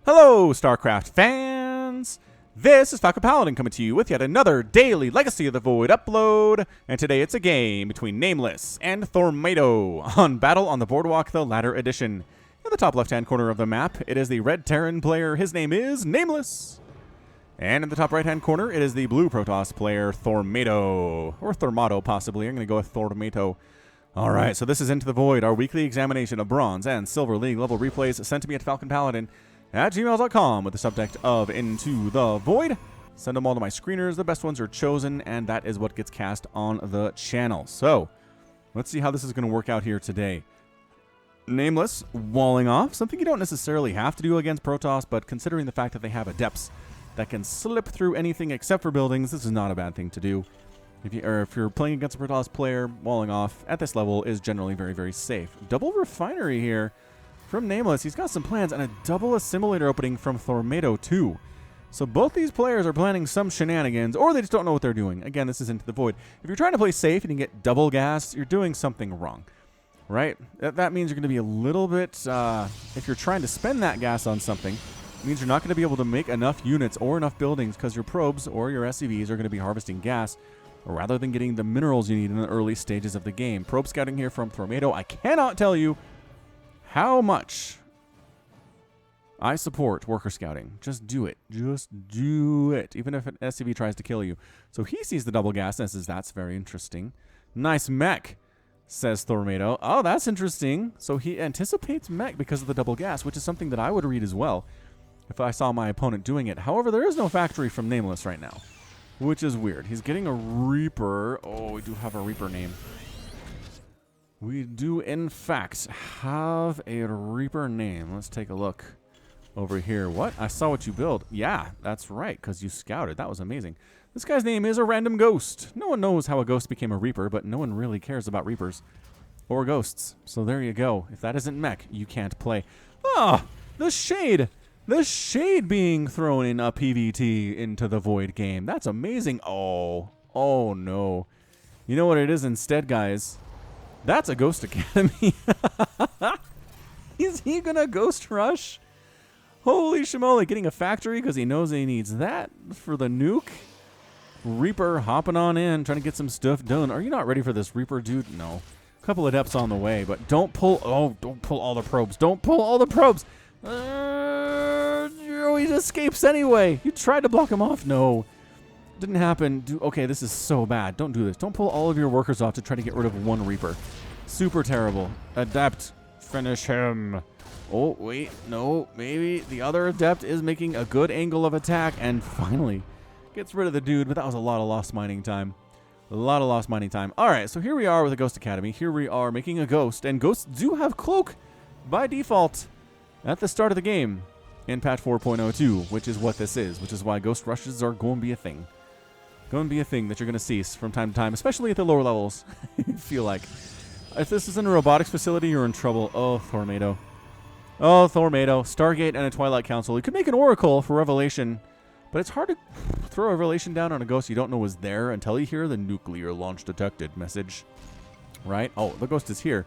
Hello, StarCraft fans! This is Falcon Paladin coming to you with yet another daily Legacy of the Void upload, and today it's a game between Nameless and Thormato on Battle on the Boardwalk, the latter edition. In the top left-hand corner of the map, it is the red Terran player, his name is Nameless. And in the top right-hand corner, it is the blue Protoss player, Thormato. Or Thormato, possibly. I'm going to go with Thormato. Alright, so this is Into the Void, our weekly examination of Bronze and Silver League level replays sent to me at falconpaladin@gmail.com with the subject of Into the Void. Send them all to my screeners. The best ones are chosen, and that is what gets cast on the channel. So, let's see how this is going to work out here today. Nameless, walling off, something you don't necessarily have to do against Protoss, but considering the fact that they have adepts that can slip through anything except for buildings, this is not a bad thing to do. If you're playing against a Protoss player, walling off at this level is generally very, very safe. Double refinery here from Nameless. He's got some plans, and a double assimilator opening from Thormato too. So both these players are planning some shenanigans, or they just don't know what they're doing. Again, this is Into the Void. If you're trying to play safe and you get double gas, you're doing something wrong, right? That means you're going to be a little bit, if you're trying to spend that gas on something, it means you're not going to be able to make enough units or enough buildings because your probes or your SCVs are going to be harvesting gas rather than getting the minerals you need in the early stages of the game. Probe scouting here from Thormato. I cannot tell you how much I support worker scouting. Just do it. Just do it. Even if an SCV tries to kill you. So he sees the double gas and says, that's very interesting. Nice mech, says Thormato. Oh, that's interesting. So he anticipates mech because of the double gas, which is something that I would read as well if I saw my opponent doing it. However, there is no factory from Nameless right now, which is weird. He's getting a Reaper. Oh, we do have a Reaper name. We do, in fact, have a Reaper name. Let's take a look over here. What? I saw what you built. Yeah, that's right, because you scouted. That was amazing. This guy's name is a random ghost. No one knows how a ghost became a Reaper, but no one really cares about Reapers or ghosts. So there you go. If that isn't mech, you can't play. Ah, the shade. The shade being thrown in a PvT into the Void game. That's amazing. Oh no. You know what it is instead, guys? That's a Ghost Academy. Is he gonna Ghost Rush? Holy shimoly, getting a factory because he knows he needs that for the nuke. Reaper hopping on in, trying to get some stuff done. Are you not ready for this, Reaper, dude? No. A couple adepts on the way, but don't pull all the probes. Don't pull all the probes. He escapes anyway. You tried to block him off. No. Didn't happen. Okay, this is so bad. Don't do this. Don't pull all of your workers off to try to get rid of one Reaper. Super terrible. Adept. Finish him. Oh, wait. No. Maybe the other Adept is making a good angle of attack and finally gets rid of the dude, but that was a lot of lost mining time. A lot of lost mining time. All right, so here we are with a Ghost Academy. Here we are making a Ghost, and Ghosts do have Cloak by default at the start of the game in patch 4.02, which is what this is, which is why Ghost Rushes are going to be a thing. Going to be a thing that you're going to see from time to time, especially at the lower levels. You feel like. If this is in a robotics facility, you're in trouble. Oh, Thormato. Oh, Thormato. Stargate and a Twilight Council. You could make an Oracle for Revelation, but it's hard to throw a Revelation down on a ghost you don't know is there until you hear the nuclear launch detected message. Right? Oh, the ghost is here.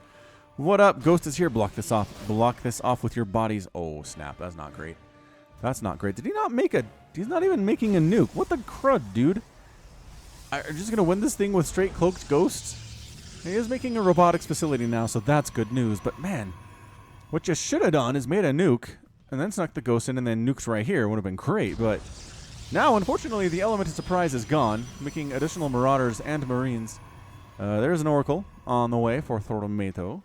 What up? Ghost is here. Block this off. Block this off with your bodies. Oh, snap. That's not great. That's not great. Did he not make a... He's not even making a nuke. What the crud, dude? Are you just going to win this thing with straight cloaked ghosts? He is making a robotics facility now, so that's good news. But, man, what you should have done is made a nuke and then snuck the ghost in and then nukes right here. Would have been great. But now, unfortunately, the element of surprise is gone, making additional Marauders and Marines. There's an Oracle on the way for Thormato.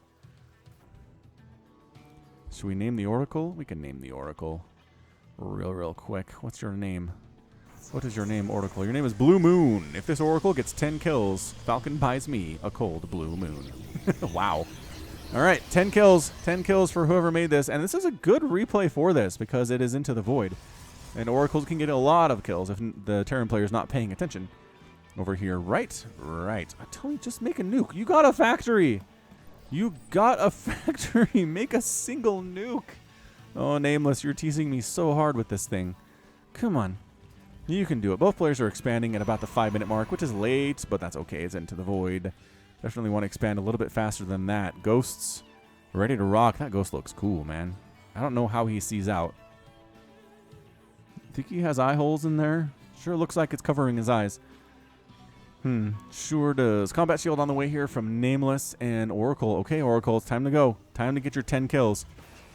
Should we name the Oracle? We can name the Oracle real quick. What's your name? What is your name, Oracle? Your name is Blue Moon. If this Oracle gets 10 kills, Falcon buys me a cold Blue Moon. Wow. All right, 10 kills. 10 kills for whoever made this. And this is a good replay for this because it is Into the Void. And Oracles can get a lot of kills if the Terran player is not paying attention. Over here, right. I tell you, just make a nuke. You got a factory. You got a factory. Make a single nuke. Oh, Nameless, you're teasing me so hard with this thing. Come on. You can do it. Both players are expanding at about the 5-minute mark, which is late, but that's okay. It's Into the Void. Definitely want to expand a little bit faster than that. Ghosts, ready to rock. That ghost looks cool, man. I don't know how he sees out. Think he has eye holes in there? Sure looks like it's covering his eyes. Sure does. Combat shield on the way here from Nameless and Oracle. Okay, Oracle, it's time to go. Time to get your 10 kills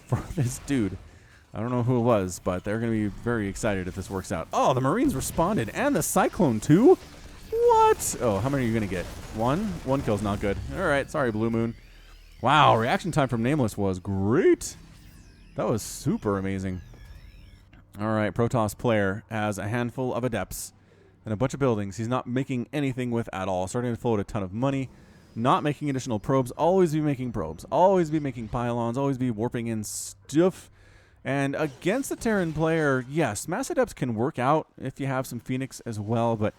for this dude. I don't know who it was, but they're going to be very excited if this works out. Oh, the Marines responded, and the Cyclone too? What? Oh, how many are you going to get? One? One kill's not good. All right, sorry, Blue Moon. Wow, reaction time from Nameless was great. That was super amazing. All right, Protoss player has a handful of adepts and a bunch of buildings he's not making anything with at all. Starting to float a ton of money. Not making additional probes. Always be making probes. Always be making pylons. Always be warping in stuff. And against the Terran player, yes, mass adepts can work out if you have some Phoenix as well, but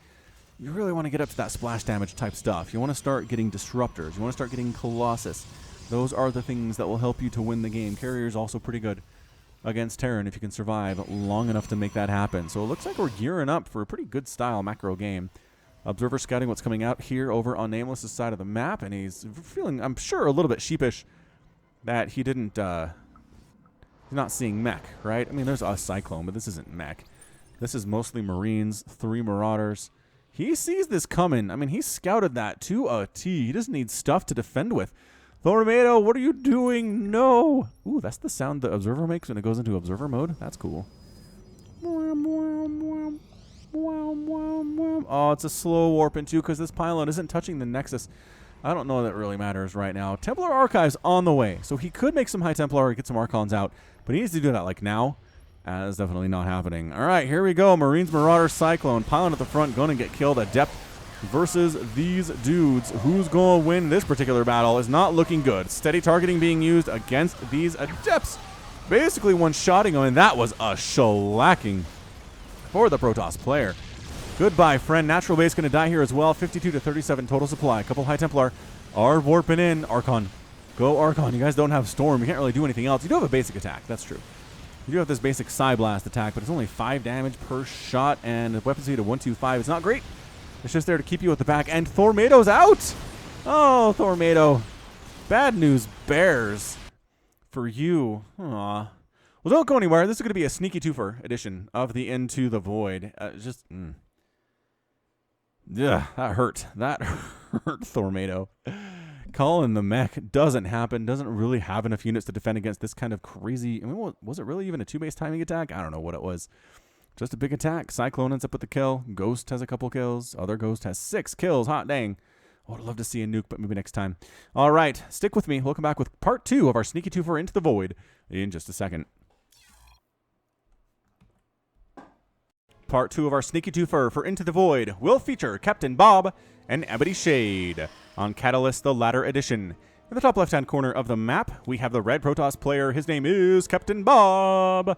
you really want to get up to that splash damage type stuff. You want to start getting disruptors. You want to start getting Colossus. Those are the things that will help you to win the game. Carrier is also pretty good against Terran if you can survive long enough to make that happen. So it looks like we're gearing up for a pretty good style macro game. Observer scouting what's coming out here over on Nameless' side of the map, and he's feeling, I'm sure, a little bit sheepish that he didn't, he's not seeing mech, right? I mean, there's a Cyclone, but this isn't mech. This is mostly Marines, 3 Marauders. He sees this coming. I mean, he scouted that to a T. He doesn't need stuff to defend with. Thormato, what are you doing? No! Ooh, that's the sound the Observer makes when it goes into Observer mode. That's cool. Oh, it's a slow warping too because this pylon isn't touching the Nexus. I don't know that really matters right now. Templar Archives on the way. So he could make some High Templar, get some Archons out, but he needs to do that like now. That's definitely not happening. All right, here we go. Marines, Marauder, Cyclone. Pylon at the front, going to get killed. Adept versus these dudes. Who's going to win this particular battle is not looking good. Steady targeting being used against these Adepts. Basically one-shotting them, and that was a shellacking for the Protoss player. Goodbye, friend. Natural base going to die here as well. 52 to 37 total supply. A couple High Templar are warping in. Archon. Go Archon. You guys don't have Storm. You can't really do anything else. You do have a basic attack. That's true. You do have this basic Psy Blast attack, but it's only 5 damage per shot, and the weapon speed of 125. It's not great. It's just there to keep you at the back, and Thormato's out! Oh, Thormato. Bad news bears for you. Aw. Well, don't go anywhere. This is going to be a sneaky twofer edition of the Into the Void. Yeah, that hurt. That hurt Thormato. Calling the mech doesn't happen. Doesn't really have enough units to defend against this kind of crazy. I mean, was it really even a 2-base timing attack? I don't know what it was. Just a big attack. Cyclone ends up with the kill. Ghost has a couple kills. Other Ghost has 6 kills. Hot dang. I would love to see a nuke, but maybe next time. All right, stick with me. We'll come back with part 2 of our sneaky twofer Into the Void in just a second. Part 2 of our sneaky twofer for Into the Void will feature Captain Bob and Ebony Shade on Catalyst, the latter edition. In the top left-hand corner of the map, we have the red Protoss player. His name is Captain Bob.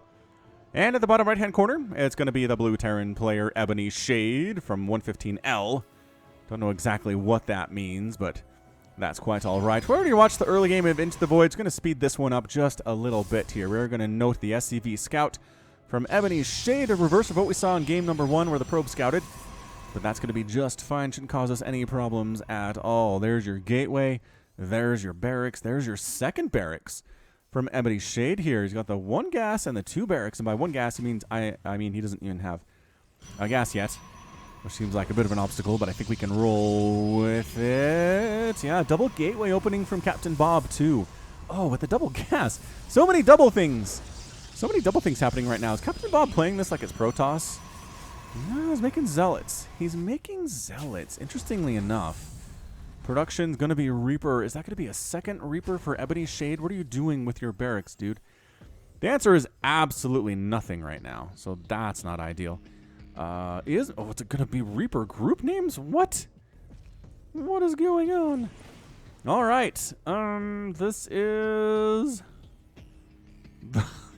And at the bottom right-hand corner, it's going to be the blue Terran player, Ebony Shade from 115L. Don't know exactly what that means, but that's quite all right. We already watched the early game of Into the Void. It's going to speed this one up just a little bit here. We're going to note the SCV Scout from Ebony Shade, a reverse of what we saw in game number 1 where the probe scouted. But that's going to be just fine. Shouldn't cause us any problems at all. There's your gateway. There's your barracks. There's your second barracks from Ebony Shade here. He's got the 1 gas and the 2 barracks. And by 1 gas, he means, I mean, he doesn't even have a gas yet, which seems like a bit of an obstacle, but I think we can roll with it. Yeah, double gateway opening from Captain Bob, too. Oh, with the double gas. So many double things. So many double things happening right now. Is Captain Bob playing this like it's Protoss? No, he's making Zealots. He's making Zealots, interestingly enough. Production's going to be Reaper. Is that going to be a second Reaper for Ebony Shade? What are you doing with your barracks, dude? The answer is absolutely nothing right now, so that's not ideal. It's going to be Reaper group names? What? What is going on? All right. This is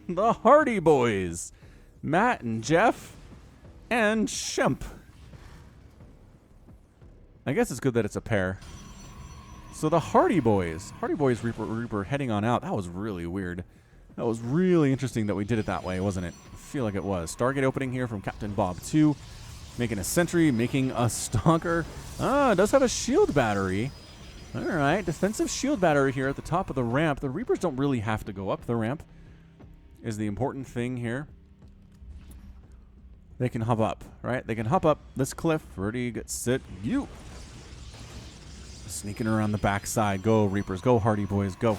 the Hardy Boys. Matt and Jeff and Shemp. I guess it's good that it's a pair. So the Hardy Boys. Hardy Boys, Reaper heading on out. That was really weird. That was really interesting that we did it that way, wasn't it? I feel like it was. Stargate opening here from Captain Bob 2. Making a sentry, making a stalker. Ah, it does have a shield battery. All right, defensive shield battery here at the top of the ramp. The Reapers don't really have to go up the ramp, is the important thing here. they can hop up, right? They can hop up this cliff. Ready, get set, you. Sneaking around the backside. Go, Reapers. Go, Hardy Boys. Go.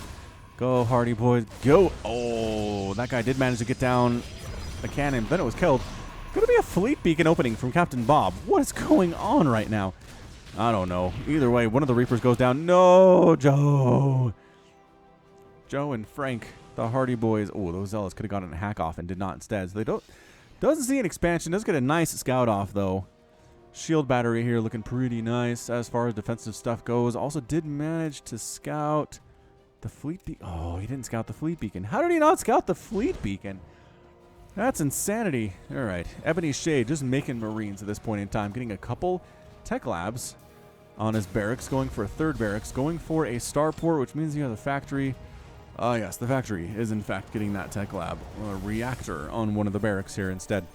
Go, Hardy Boys. Go. Oh, that guy did manage to get down the cannon. Then it was killed. Going to be a fleet beacon opening from Captain Bob. What is going on right now? I don't know. Either way, one of the Reapers goes down. No, Joe. Joe and Frank, the Hardy Boys. Oh, those Zealots could have gotten a hack off and did not instead. So they doesn't see an expansion. Does get a nice scout off, though. Shield battery here looking pretty nice as far as defensive stuff goes. Also did manage to scout the fleet beacon. Oh, he didn't scout the fleet beacon. How did he not scout the fleet beacon? That's insanity. All right. Ebony Shade just making Marines at this point in time. Getting a couple tech labs on his barracks. Going for a third barracks. Going for a starport, which means you have the factory. Yes, the factory is in fact getting that tech lab. A reactor on one of the barracks here instead.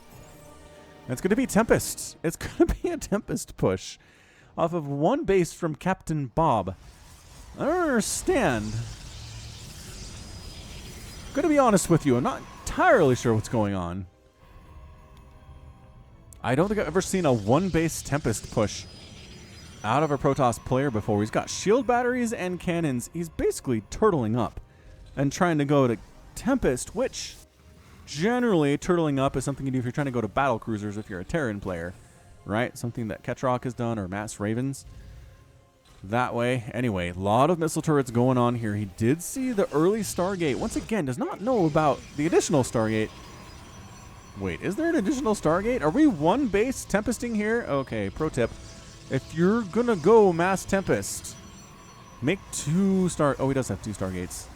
It's going to be Tempest. It's going to be a Tempest push off of one base from Captain Bob. I don't understand. I'm going to be honest with you. I'm not entirely sure what's going on. I don't think I've ever seen a one-base Tempest push out of a Protoss player before. He's got shield batteries and cannons. He's basically turtling up and trying to go to Tempest, which... generally, turtling up is something you do if you're trying to go to battle cruisers if you're a Terran player, right? Something that Ketrock has done or Mass Ravens. That way. Anyway, a lot of missile turrets going on here. He did see the early Stargate. Once again, does not know about the additional Stargate. Wait, is there an additional Stargate? Are we one base Tempesting here? Okay, pro tip. If you're going to go Mass Tempest, make two Star... Oh, he does have two Stargates.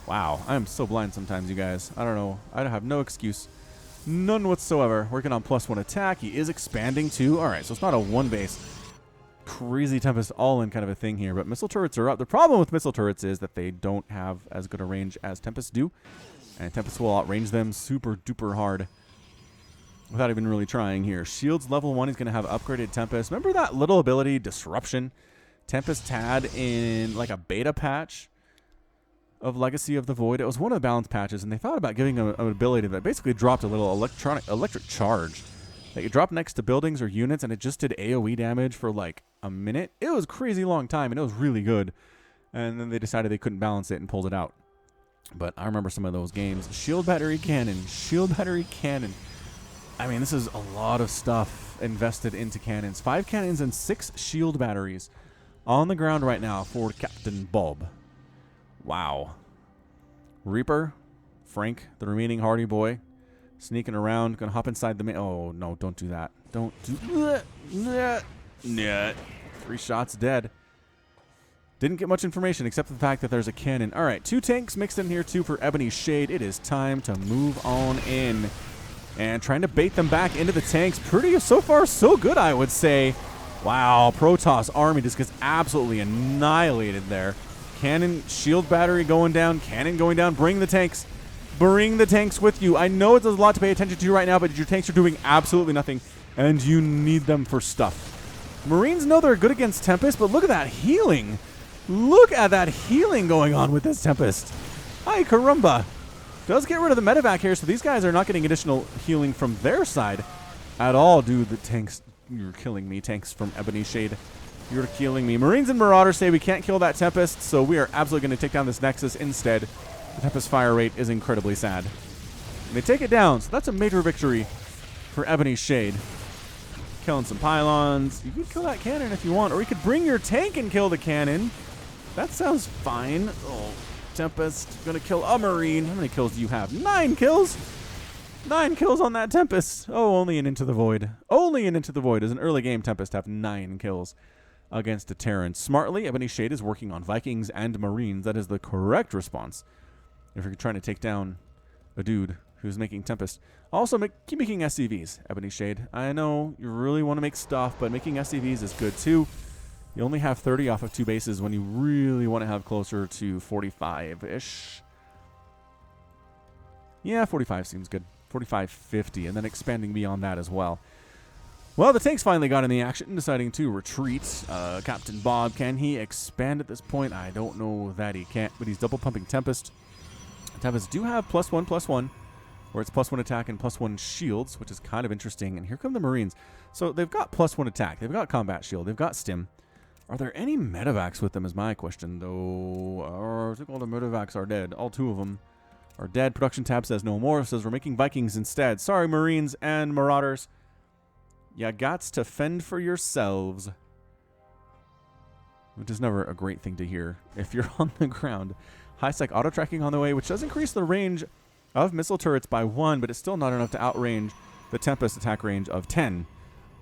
Wow, I am so blind sometimes, you guys. I don't know. I have no excuse. None whatsoever. Working on +1 attack. He is expanding too. All right, so it's not a one base. Crazy Tempest all-in kind of a thing here. But missile turrets are up. The problem with missile turrets is that they don't have as good a range as Tempests do. And Tempest will outrange them super duper hard without even really trying here. Shields level 1. He's going to have upgraded Tempest. Remember that little ability, Disruption? Tempest had in like a beta patch of Legacy of the Void. It was one of the balance patches, and they thought about giving an ability that basically dropped a little electric charge that you drop next to buildings or units, and it just did AoE damage for like a minute. It was a crazy long time, and it was really good. And then they decided they couldn't balance it and pulled it out. But I remember some of those games. Shield battery cannon. Shield battery cannon. I mean, this is a lot of stuff invested into cannons. 5 cannons and 6 shield batteries on the ground right now for Captain Bob. Wow. Reaper, Frank, the remaining Hardy Boy, sneaking around, gonna hop inside the oh, no, don't do that. Don't do that. 3 shots dead. Didn't get much information except for the fact that there's a cannon. All right, 2 tanks mixed in here too for Ebony Shade. It is time to move on in. And trying to bait them back into the tanks. Pretty, so far, so good, I would say. Wow, Protoss army just gets absolutely annihilated there. Cannon, shield battery going down, cannon going down. Bring the tanks. Bring the tanks with you. I know there's a lot to pay attention to right now, but your tanks are doing absolutely nothing, and you need them for stuff. Marines know they're good against Tempest, but look at that healing. Look at that healing going on with this Tempest. Ay caramba. Does get rid of the medevac here, so these guys are not getting additional healing from their side at all. Dude, the tanks, you're killing me. Tanks from Ebony Shade. You're killing me. Marines and Marauders say we can't kill that Tempest, so we are absolutely going to take down this Nexus instead. The Tempest fire rate is incredibly sad. And they take it down, so that's a major victory for Ebony Shade. Killing some pylons. You can kill that cannon if you want, or you could bring your tank and kill the cannon. That sounds fine. Oh, Tempest. Going to kill a Marine. How many kills do you have? 9 kills? 9 kills on that Tempest. Oh, only an Into the Void. Only an Into the Void. As an early game Tempest have 9 kills against a Terran. Smartly, Ebony Shade is working on Vikings and Marines. That is the correct response if you're trying to take down a dude who's making Tempest. Also, keep making SCVs, Ebony Shade. I know you really want to make stuff, but making SCVs is good too. You only have 30 off of 2 bases when you really want to have closer to 45-ish. Yeah, 45 seems good. 45, 50, and then expanding beyond that as well. Well, the tanks finally got in the action, deciding to retreat. Captain Bob, can he expand at this point? I don't know that he can't, but he's double pumping Tempest. Tempest do have +1/+1 where it's +1 attack and +1 shields, which is kind of interesting. And here come the Marines. So they've got +1 attack. They've got combat shield. They've got stim. Are there any medevacs with them is my question, though. I think all the medevacs are dead. All 2 of them are dead. Production tab says no more. Says we're making Vikings instead. Sorry, Marines and Marauders. You gots to fend for yourselves. Which is never a great thing to hear if you're on the ground. High-sec auto-tracking on the way, which does increase the range of missile turrets by 1, but it's still not enough to outrange the Tempest attack range of 10.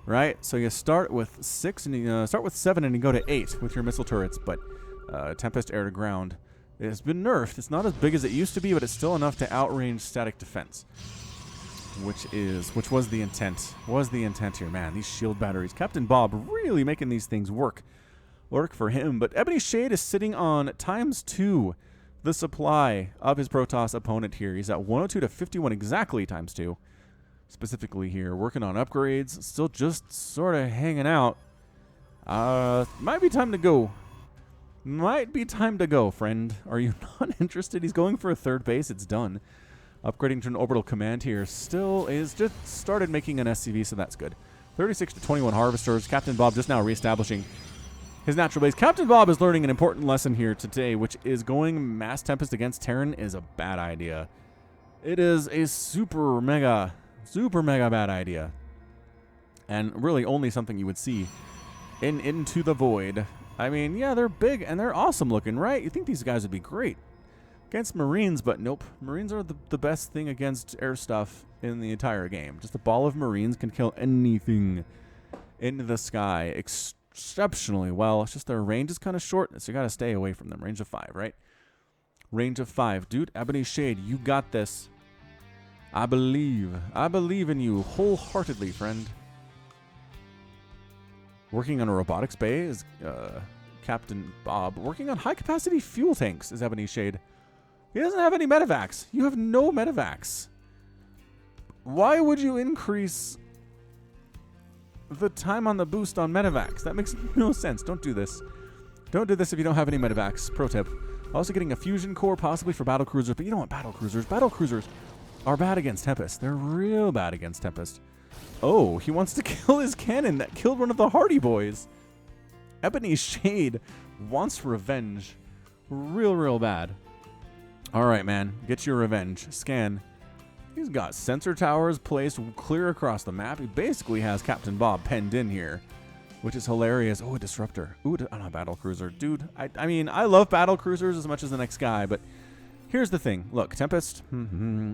Right? So you start with 6 and you start with 7 and you go to 8 with your missile turrets, but Tempest air to ground. It has been nerfed. It's not as big as it used to be, but it's still enough to outrange static defense. Which was the intent. Was the intent here. Man, these shield batteries. Captain Bob really making these things work for him. But Ebony Shade is sitting on ×2 the supply of his Protoss opponent here. He's at 102 to 51 exactly ×2. Specifically here, working on upgrades. Still just sort of hanging out. Might be time to go. Might be time to go, friend. Are you not interested? He's going for a 3rd base. It's done. Upgrading to an orbital command here. Still is just started making an SCV, so that's good. 36 to 21 harvesters. Captain Bob just now reestablishing his natural base. Captain Bob is learning an important lesson here today, which is going Mass Tempest against Terran is a bad idea. It is a super mega bad idea. And really only something you would see in Into the Void. I mean, yeah, they're big and they're awesome looking, right? You think these guys would be great against Marines, but nope. Marines are the best thing against air stuff in the entire game. Just a ball of Marines can kill anything in the sky exceptionally well. It's just their range is kind of short, so you got to stay away from them. Range of 5, right? Range of 5. Dude, Ebony Shade, you got this. I believe in you wholeheartedly, friend. Working on a robotics bay is Captain Bob. Working on high-capacity fuel tanks is Ebony Shade. He doesn't have any medevacs. You have no medevacs. Why would you increase the time on the boost on medevacs? That makes no sense. Don't do this. Don't do this if you don't have any medevacs. Pro tip. Also getting a fusion core possibly for battlecruisers, but you don't want battlecruisers. Battlecruisers are bad against Tempest. They're real bad against Tempest. Oh, he wants to kill his cannon that killed one of the Hardy Boys. Ebony Shade wants revenge. Real bad. All right, man. Get your revenge. Scan. He's got sensor towers placed clear across the map. He basically has Captain Bob penned in here, which is hilarious. Oh, a disruptor. Ooh, not a battlecruiser. Dude, I mean, I love battlecruisers as much as the next guy, but here's the thing. Look, Tempest,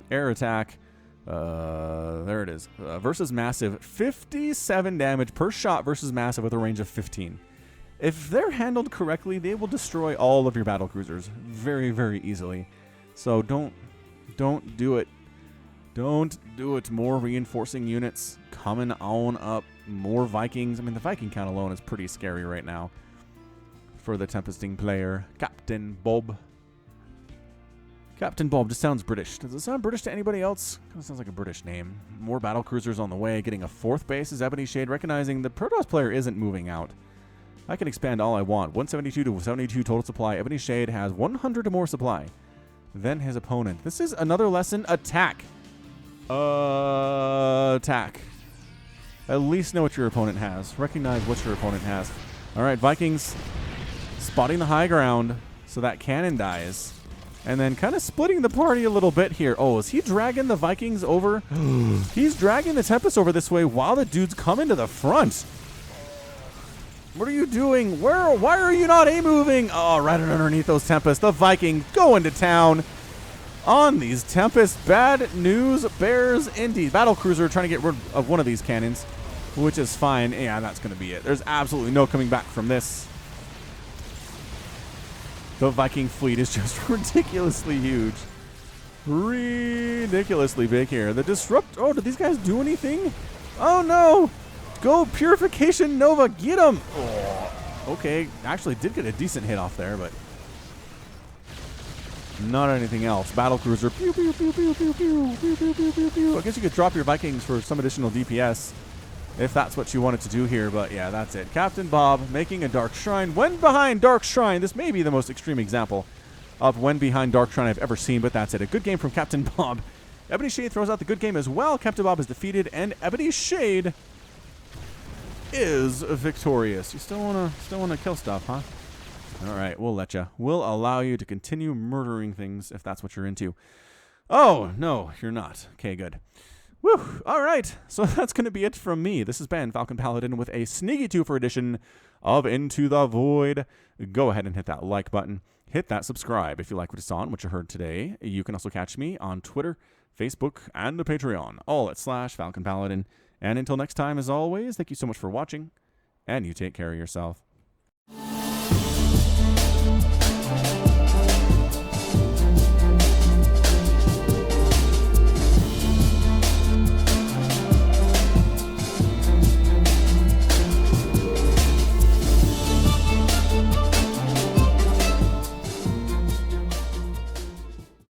air attack. There it is. Versus Massive. 57 damage per shot versus Massive with a range of 15. If they're handled correctly, they will destroy all of your battlecruisers very easily. So don't do it. Don't do it. More reinforcing units coming on up. More Vikings. I mean, the Viking count alone is pretty scary right now for the Tempesting player. Captain Bob. Captain Bob just sounds British. Does it sound British to anybody else? Kind of sounds like a British name. More battlecruisers on the way. Getting a 4th base is Ebony Shade, recognizing the Protoss player isn't moving out. I can expand all I want. 172 to 72 total supply. Ebony Shade has 100 or more supply than his opponent. This is another lesson. Attack. Attack. At least know what your opponent has. Recognize what your opponent has. All right, Vikings spotting the high ground so that cannon dies. And then kind of splitting the party a little bit here. Oh, is he dragging the Vikings over? He's dragging the Tempest over this way while the dude's coming to the front. What are you doing? Why are you not A-moving? Oh, right underneath those Tempests. The Vikings going to town on these Tempests. Bad news bears indeed. Battlecruiser trying to get rid of one of these cannons, which is fine. Yeah, that's going to be it. There's absolutely no coming back from this. The Viking fleet is just ridiculously huge. Ridiculously big here. The Disrupt... Oh, did these guys do anything? Oh, no. Go Purification Nova. Get him. Oh, okay. Actually did get a decent hit off there, but not anything else. Battlecruiser. Pew, pew, pew, pew, pew, pew, pew, pew, pew, pew, pew. I guess you could drop your Vikings for some additional DPS if that's what you wanted to do here, but yeah, that's it. Captain Bob making a Dark Shrine. When behind Dark Shrine. This may be the most extreme example of when behind Dark Shrine I've ever seen, but that's it. A good game from Captain Bob Ebony Shade throws out the good game as well. Captain Bob is defeated, and Ebony Shade is victorious. You still wanna kill stuff, huh? All right, we'll let you. We'll allow you to continue murdering things if that's what you're into. Oh no, you're not. Okay, good. Whew. All right, so that's going to be it from me. This has been Falcon Paladin with a sneaky 2 for edition of Into the Void. Go ahead and hit that like button. Hit that subscribe if you like what you saw and what you heard today. You can also catch me on Twitter, Facebook, and Patreon, all at /Falcon Paladin. And until next time, as always, thank you so much for watching, and you take care of yourself.